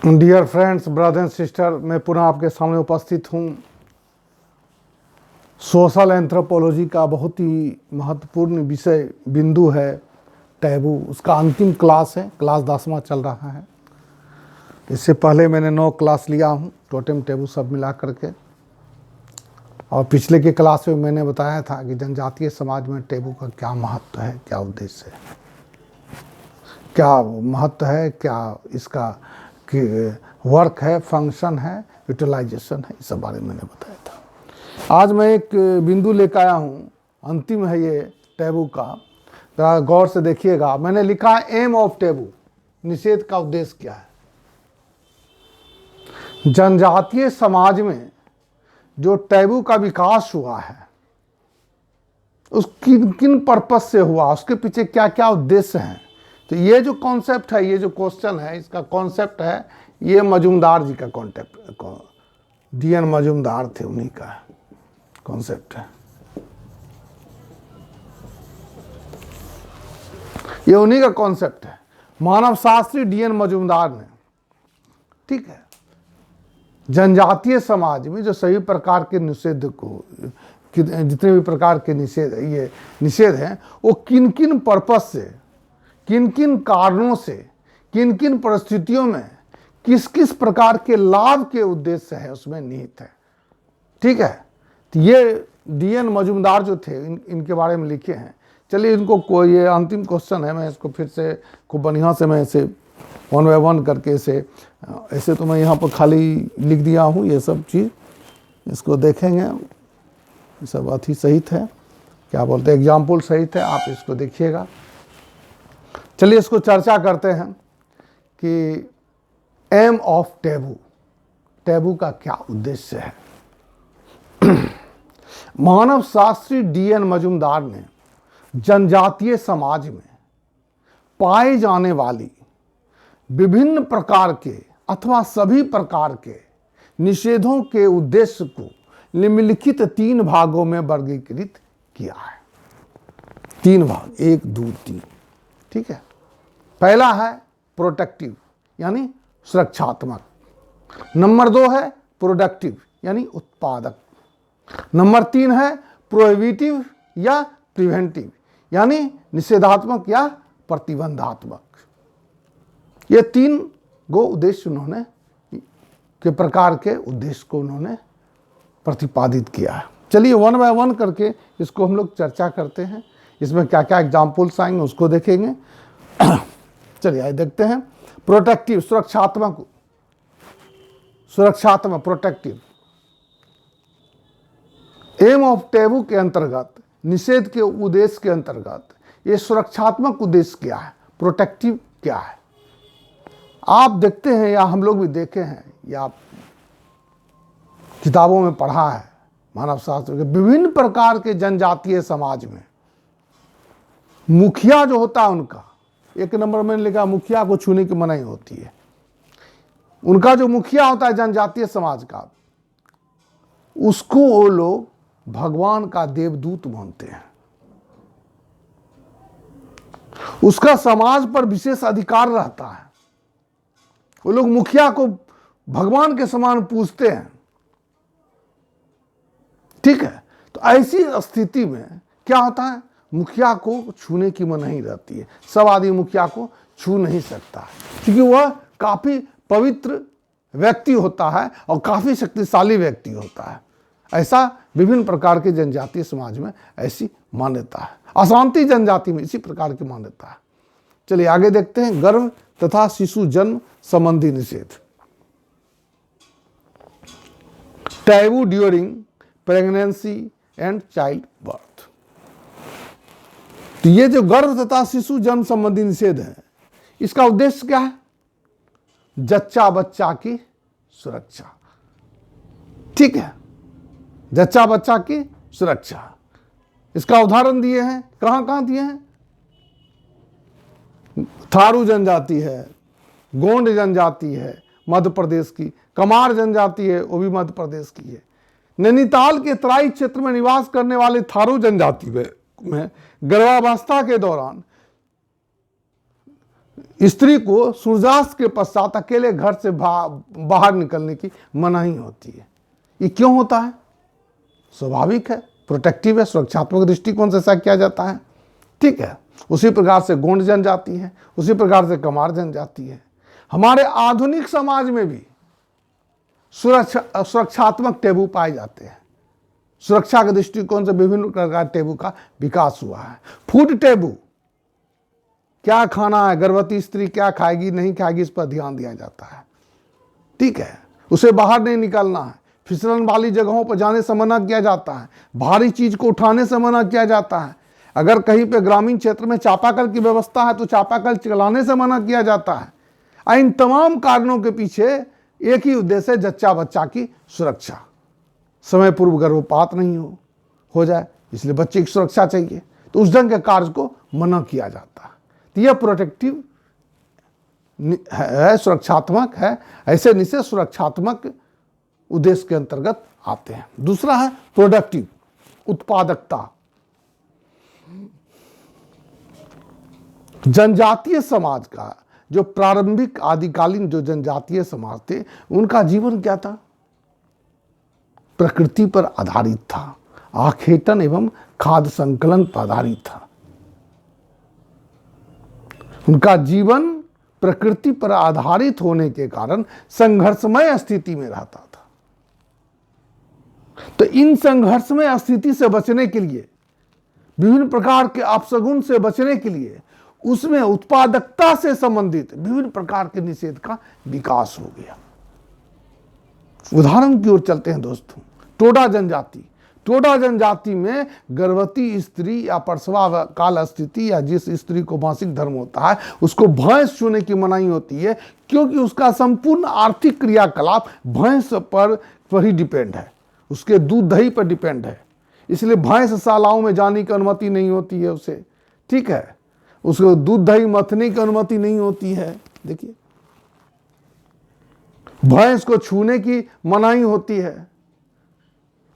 Dear friends, brother and sister, मैं पुनः आपके सामने उपस्थित हूँ। सोशल एंथ्रोपोलॉजी का बहुत ही महत्वपूर्ण विषय बिंदु है टैबू। उसका अंतिम क्लास है, क्लास 10वां चल रहा है। इससे पहले मैंने 9 क्लास लिया हूँ, टोटेम टैबू सब मिला करके। और पिछले के क्लास में मैंने बताया था कि जनजातीय समाज में टैबू का क्या महत्व है, क्या उद्देश्य है, क्या महत्व है, क्या इसका कि वर्क है, फंक्शन है, यूटिलाइजेशन है, इस सब बारे में मैंने बताया था। आज मैं एक बिंदु लेकर आया हूँ, अंतिम है ये टैबू का। जरा गौर से देखिएगा, मैंने लिखा है एम ऑफ टैबू, निषेध का उद्देश्य क्या है। जनजातीय समाज में जो टैबू का विकास हुआ है, उस किन किन पर्पज से हुआ, उसके पीछे क्या क्या उद्देश्य हैं। तो ये जो कॉन्सेप्ट है, ये जो क्वेश्चन है, इसका कॉन्सेप्ट है, ये मजूमदार जी का कॉन्सेप्ट, डीएन मजूमदार थे, उन्हीं का कॉन्सेप्ट है। ये उन्हीं का कॉन्सेप्ट है, मानव शास्त्री डीएन मजूमदार ने। ठीक है, जनजातीय समाज में जो सभी प्रकार के निषेध को, जितने भी प्रकार के निषेध हैं, वो किन किन पर्पज से, किन किन कारणों से, किन किन परिस्थितियों में, किस किस प्रकार के लाभ के उद्देश्य है, उसमें निहित है। ठीक है, तो ये डीएन मजूमदार जो थे, इनके बारे में लिखे हैं। चलिए, इनको कोई, ये अंतिम क्वेश्चन है, मैं इसको फिर से खूब बढ़िया से मैं ऐसे 1 बाय 1 करके ऐसे तो मैं यहाँ पर खाली लिख दिया हूँ ये सब चीज़, इसको देखेंगे। ये सब अति सहित है, क्या बोलते हैं, एग्जाम्पल सहित है, आप इसको देखिएगा। चलिए इसको चर्चा करते हैं कि एम ऑफ टैबू, टैबू का क्या उद्देश्य है। मानव शास्त्री डीएन मजूमदार ने जनजातीय समाज में पाए जाने वाली विभिन्न प्रकार के अथवा सभी प्रकार के निषेधों के उद्देश्य को निम्नलिखित 3 भागों में वर्गीकृत किया है। 3 भाग, 1, 2, 3। ठीक है, पहला है प्रोटेक्टिव यानी सुरक्षात्मक, नंबर 2 है प्रोडक्टिव यानी उत्पादक, नंबर 3 है प्रोहिबिटिव या प्रिवेंटिव यानी निषेधात्मक या प्रतिबंधात्मक। ये 3 गो उद्देश्य उन्होंने, के प्रकार के उद्देश्य को उन्होंने प्रतिपादित किया है। चलिए 1 बाय 1 करके इसको हम लोग चर्चा करते हैं। इसमें क्या क्या एग्जाम्पल्स आएंगे उसको देखेंगे। चलिए आइए देखते हैं। प्रोटेक्टिव, सुरक्षात्मक प्रोटेक्टिव। एम ऑफ टैबू के अंतर्गत, निषेध के उद्देश्य के अंतर्गत, ये सुरक्षात्मक उद्देश्य क्या है, प्रोटेक्टिव क्या है। आप देखते हैं, या हम लोग भी देखे हैं, या आप किताबों में पढ़ा है, मानव शास्त्र के विभिन्न प्रकार के जनजातीय समाज में मुखिया जो होता है उनका, 1 नंबर में लिखा मुखिया को छूने की मनाही होती है। उनका जो मुखिया होता है जनजातीय समाज का, उसको वो लोग भगवान का देवदूत मानते हैं। उसका समाज पर विशेष अधिकार रहता है। वो लोग मुखिया को भगवान के समान पूजते हैं। ठीक है, तो ऐसी स्थिति में क्या होता है, मुखिया को छूने की मनाही रहती है। सब आदमी मुखिया को छू नहीं सकता, क्योंकि वह काफी पवित्र व्यक्ति होता है और काफी शक्तिशाली व्यक्ति होता है। ऐसा विभिन्न प्रकार के जनजातीय समाज में ऐसी मान्यता है। अशांति जनजाति में इसी प्रकार की मान्यता है। चलिए आगे देखते हैं। गर्भ तथा शिशु जन्म संबंधी निषेध। Taboo during pregnancy and child birth. तो ये जो गर्भ तथा शिशु जन्म संबंधी निषेध है, इसका उद्देश्य क्या है, जच्चा बच्चा की सुरक्षा। ठीक है, जच्चा बच्चा की सुरक्षा। इसका उदाहरण दिए हैं, कहां कहां दिए हैं। थारू जनजाति है, गोंड जनजाति है मध्य प्रदेश की, कमार जनजाति है, वो भी मध्य प्रदेश की है। नैनीताल के तराई क्षेत्र में निवास करने वाले थारू जनजाति में गर्भावस्था के दौरान स्त्री को सूर्यास्त के पश्चात अकेले घर से बाहर निकलने की मनाही होती है। ये क्यों होता है? स्वाभाविक है, प्रोटेक्टिव है, सुरक्षात्मक दृष्टिकोण से ऐसा किया जाता है। ठीक है, उसी प्रकार से गोंड जनजाति है, उसी प्रकार से कमार जनजाति है। हमारे आधुनिक समाज में भी सुरक्षात्मक टेबू पाए जाते हैं। सुरक्षा के दृष्टिकोण से विभिन्न प्रकार टेबू का विकास हुआ है। फूड टेबू, क्या खाना है, गर्भवती स्त्री क्या खाएगी नहीं खाएगी, इस पर ध्यान दिया जाता है। ठीक है, उसे बाहर नहीं निकलना है, फिसलन वाली जगहों पर जाने से मना किया जाता है, भारी चीज को उठाने से मना किया जाता है। अगर कहीं पे ग्रामीण क्षेत्र में चापाकल की व्यवस्था है तो चापाकल चलाने से मना किया जाता है। इन तमाम कारणों के पीछे एक ही उद्देश्य है, जच्चा बच्चा की सुरक्षा, समय पूर्व गर्भपात नहीं हो जाए, इसलिए बच्चे की सुरक्षा चाहिए। तो उस ढंग के कार्य को मना किया जाता है। तो यह प्रोटेक्टिव है, सुरक्षात्मक है। ऐसे निश्चय सुरक्षात्मक उद्देश्य के अंतर्गत आते हैं। दूसरा है प्रोडक्टिव, उत्पादकता। जनजातीय समाज का जो प्रारंभिक आदिकालीन जो जनजातीय समाज थे, उनका जीवन क्या था? प्रकृति पर आधारित था, आखेटन एवं खाद्य संकलन पर आधारित था। उनका जीवन प्रकृति पर आधारित होने के कारण संघर्षमय स्थिति में रहता था। तो इन संघर्षमय स्थिति से बचने के लिए, विभिन्न प्रकार के अपशगुन से बचने के लिए, उसमें उत्पादकता से संबंधित विभिन्न प्रकार के निषेध का विकास हो गया। उदाहरण की ओर चलते हैं दोस्तों। टोडा जनजाति, टोडा जनजाति में गर्भवती स्त्री या प्रसवा काल स्थिति या जिस स्त्री को मासिक धर्म होता है, उसको भैंस छूने की मनाही होती है, क्योंकि उसका संपूर्ण आर्थिक क्रियाकलाप भैंस पर ही डिपेंड है, उसके दूध दही पर डिपेंड है। इसलिए भैंस शालाओं में जाने की अनुमति नहीं होती है उसे। ठीक है, उसको दूध दही मथने की अनुमति नहीं होती है। देखिए, भैंस को छूने की मनाही होती है।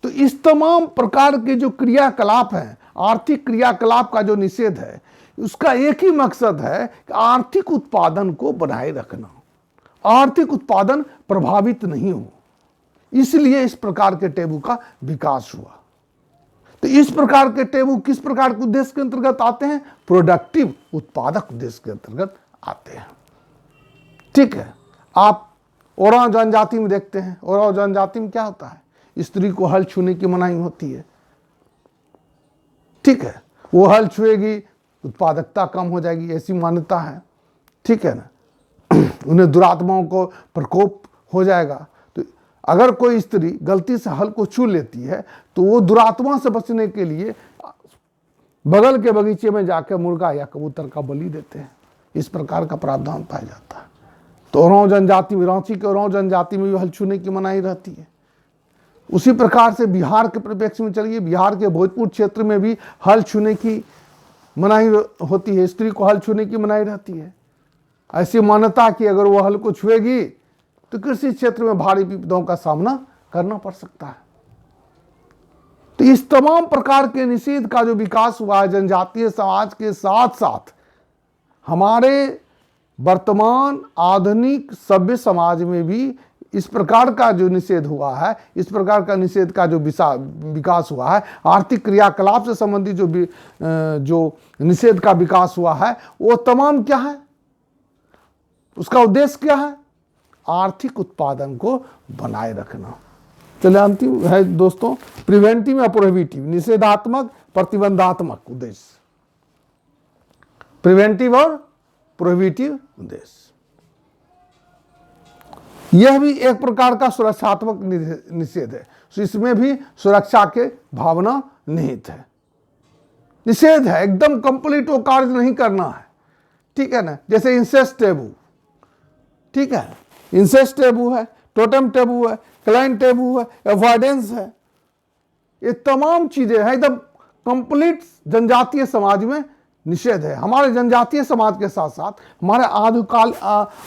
तो इस तमाम प्रकार के जो क्रियाकलाप हैं, आर्थिक क्रियाकलाप का जो निषेध है, उसका एक ही मकसद है कि आर्थिक उत्पादन को बनाए रखना, आर्थिक उत्पादन प्रभावित नहीं हो। इसलिए इस प्रकार के टेबू का विकास हुआ। तो इस प्रकार के टेबू किस प्रकार के उद्देश्य के अंतर्गत आते हैं? प्रोडक्टिव, उत्पादक उद्देश्य के अंतर्गत आते हैं। ठीक है, आप ओराव जनजाति में देखते हैं। ओराव जनजाति में क्या होता है? स्त्री को हल छूने की मनाही होती है। ठीक है, वो हल छुएगी, उत्पादकता कम हो जाएगी, ऐसी मान्यता है। ठीक है ना, उन्हें दुरात्माओं को प्रकोप हो जाएगा। तो अगर कोई स्त्री गलती से हल को छू लेती है तो वो दुरात्मा से बचने के लिए बगल के बगीचे में जाकर मुर्गा या कबूतर का बलि देते हैं। इस प्रकार का प्रावधान पाया जाता है। तो ओराव जनजाति में, रांची के ओराव जनजाति में भी हल छूने की मनाही रहती है। उसी प्रकार से बिहार के परिप्रेक्ष्य में चलिए, बिहार के भोजपुर क्षेत्र में भी हल छूने की मनाही होती है, स्त्री को हल छूने की मनाही रहती है। ऐसी मान्यता कि अगर वो हल को छुएगी तो कृषि क्षेत्र में भारी विपदाओं का सामना करना पड़ सकता है। तो इस तमाम प्रकार के निषेध का जो विकास हुआ है जनजातीय समाज के साथ साथ हमारे वर्तमान आधुनिक सभ्य समाज में भी इस प्रकार का जो निषेध हुआ है, इस प्रकार का निषेध का जो विकास हुआ है, आर्थिक क्रियाकलाप से संबंधित जो निषेध का विकास हुआ है, वो तमाम क्या है? उसका उद्देश्य क्या है? आर्थिक उत्पादन को बनाए रखना। चलिए अंतिम है दोस्तों, प्रिवेंटिव या प्रोहिबिटिव, निषेधात्मक प्रतिबंधात्मक उद्देश्य, प्रिवेंटिव और प्रोहिबिटिव उद्देश्य। यह भी एक प्रकार का सुरक्षात्मक निषेध है। इसमें भी सुरक्षा के भावना निहित है। निषेध है, एकदम कंप्लीट वो कार्य नहीं करना है। ठीक है ना, जैसे इंसेस्ट टेबू। ठीक है, इंसेस्ट टेबू है, टोटेम टेबू है, क्लाइन टेबू है, अवॉइडेंस है। ये तमाम चीजें हैं, एकदम कंप्लीट जनजातीय समाज में निषेध है। हमारे जनजातीय समाज के साथ साथ हमारे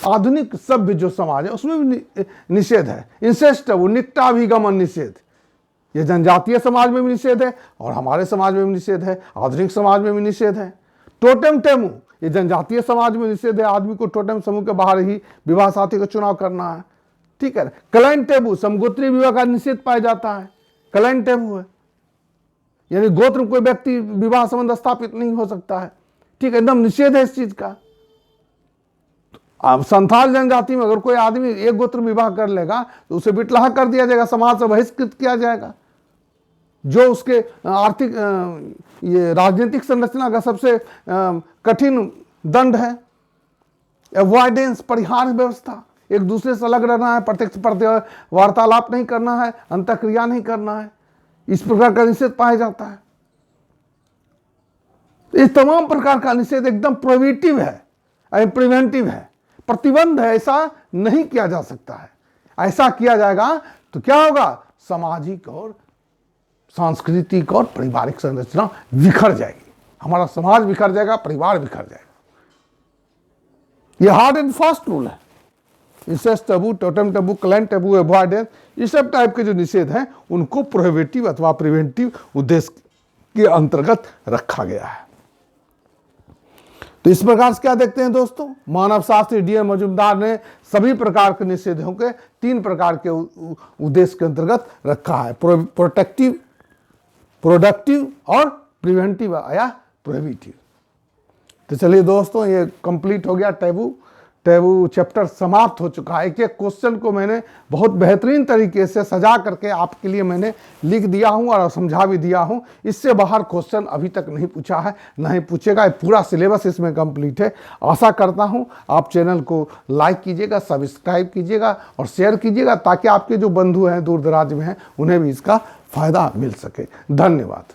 आधुनिक सभ्य जो समाज है उसमें भी निषेध है। इंसेस्ट टेबू, निकटाभिगमन निषेध, यह जनजातीय समाज में भी निषेध है और हमारे समाज में भी निषेध है, आधुनिक समाज में भी निषेध है। टोटेम टेबू, ये जनजातीय समाज में निषेध है, आदमी को टोटम समूह के बाहर ही विवाह साथी का चुनाव करना है। ठीक है, क्लाइन टेबू, समगोत्रीय विवाह का निषेध पाया जाता है, क्लाइन टेबू है, यानी गोत्र में कोई व्यक्ति विवाह संबंध स्थापित नहीं हो सकता है। ठीक है, एकदम निषेध है इस चीज का। अब संथाल जनजाति में अगर कोई आदमी एक गोत्र में विवाह कर लेगा तो उसे बिटलाहा कर दिया जाएगा, समाज से बहिष्कृत किया जाएगा। जो उसके आर्थिक ये राजनीतिक संरचना का सबसे कठिन दंड है। अवॉइडेंस, परिहार व्यवस्था, एक दूसरे से अलग रहना है, प्रत्यक्ष वार्तालाप नहीं करना है, अंतःक्रिया नहीं करना है, इस प्रकार का निषेध पाया जाता है। इस तमाम प्रकार का निषेध एकदम प्रोहिबिटिव है, प्रिवेंटिव है, प्रतिबंध है, ऐसा नहीं किया जा सकता है। ऐसा किया जाएगा तो क्या होगा, सामाजिक और सांस्कृतिक और पारिवारिक संरचना बिखर जाएगी, हमारा समाज बिखर जाएगा, परिवार बिखर जाएगा। यह हार्ड एंड फास्ट रूल है। Incest taboo, totem taboo, clan taboo, avoidance, इस सब टाइप के जो निषेध हैं उनको प्रोहिबिटिव अथवा प्रिवेंटिव उद्देश्य के अंतर्गत रखा गया है। तो इस प्रकार से क्या देखते हैं दोस्तों, मानव शास्त्री डी.एन. मजूमदार ने सभी प्रकार के निषेधों के 3 प्रकार के उद्देश्य के अंतर्गत रखा है, प्रोटेक्टिव, प्रोडक्टिव और प्रिवेंटिव या प्रोहिबिटिव। तो चलिए दोस्तों, ये कंप्लीट हो गया टैबू चैप्टर समाप्त हो चुका है। एक एक क्वेश्चन को मैंने बहुत बेहतरीन तरीके से सजा करके आपके लिए मैंने लिख दिया हूं और समझा भी दिया हूं। इससे बाहर क्वेश्चन अभी तक नहीं पूछा है, नहीं पूछेगा। पूरा सिलेबस इसमें कंप्लीट है। आशा करता हूं आप चैनल को लाइक कीजिएगा, सब्सक्राइब कीजिएगा और शेयर कीजिएगा, ताकि आपके जो बंधु हैं दूर दराज में हैं उन्हें भी इसका फायदा मिल सके। धन्यवाद।